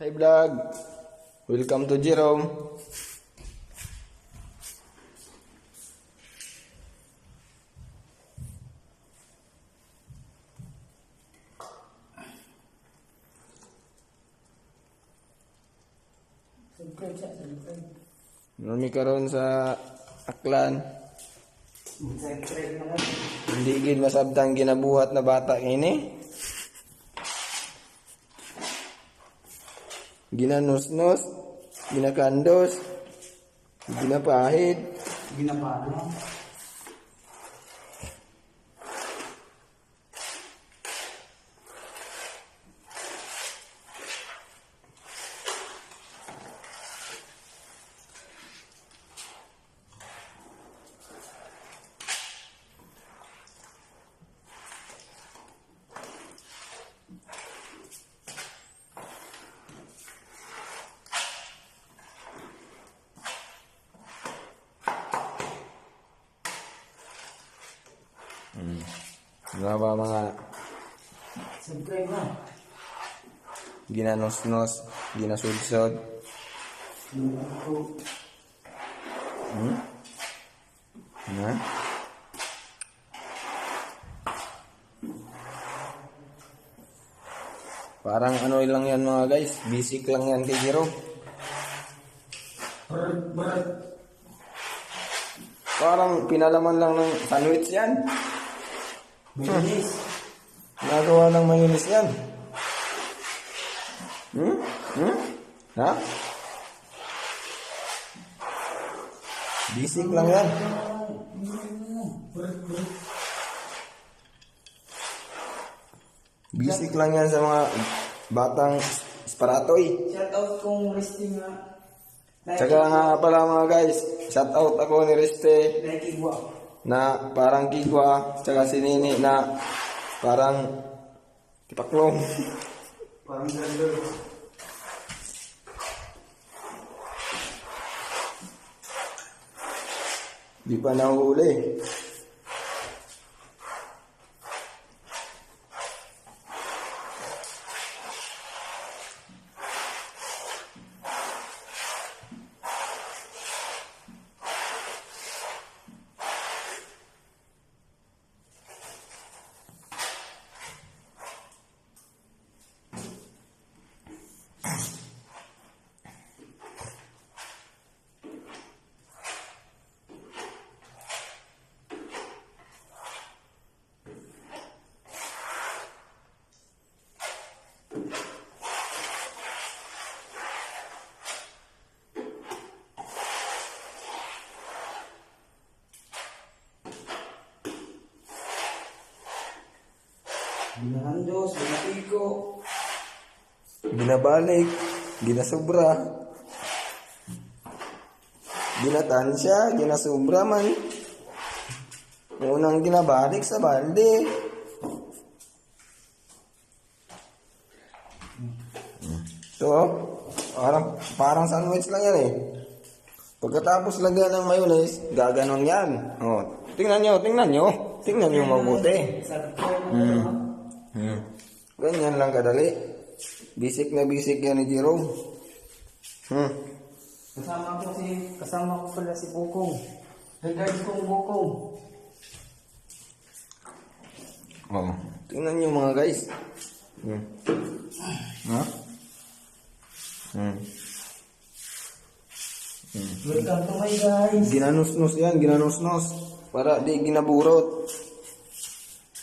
Hi vlog, welcome to Jerome. Nami karon sa Aklan. Hindi gid masabtang ginabuhat na bata ini. Ginanusnos, ginakandos, ginapahid, Ginapalo. Ano ba mga Subscribe na. ginanusnos, ginasudsod. Na? Parang ano lang yan mga guys, basic lang yan kay Jero. Parang pinalaman lang ng sandwich yan. Bilis. Nagawa ng mayonnaise yan. Ha? Basic lang yan. Basic lang yan sa mga batang esparatoy. Shout out kong resting nga. Tsaka nga pala mga guys, shout out ako ni Reste Naikigwa. na parang kigwa, tsaka si Nini na parang tipaklong. Parang ganda. Di pa nahuli. Binahandos, binatiko. Binabalik, ginasubra. Ginatansya, ginasubra man. Unang ginabalik sa balde. Ito, parang sandwich lang yan eh. Pagkatapos lagyan ng mayonnaise, gaganon yan. Oh, tingnan nyo. Tingnan nyo mabuti. Subscribe na. Ganyan lang kadali. Basic na basic yan ni Jerome. Kasama ko pala si Bukong. Regards kong Bukong. Oh, tingnan nyo mga guys. Ha? Welcome to my guys. Ginanusnos yan, ginanusnos. Para di ginaburot.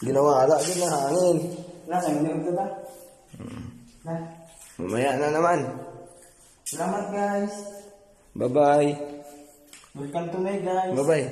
Ginawala din na hangin. Nasa minum ka ba? Na. Mamaya na naman. Salamat guys. Bye-bye. Welcome to my guys. Bye-bye.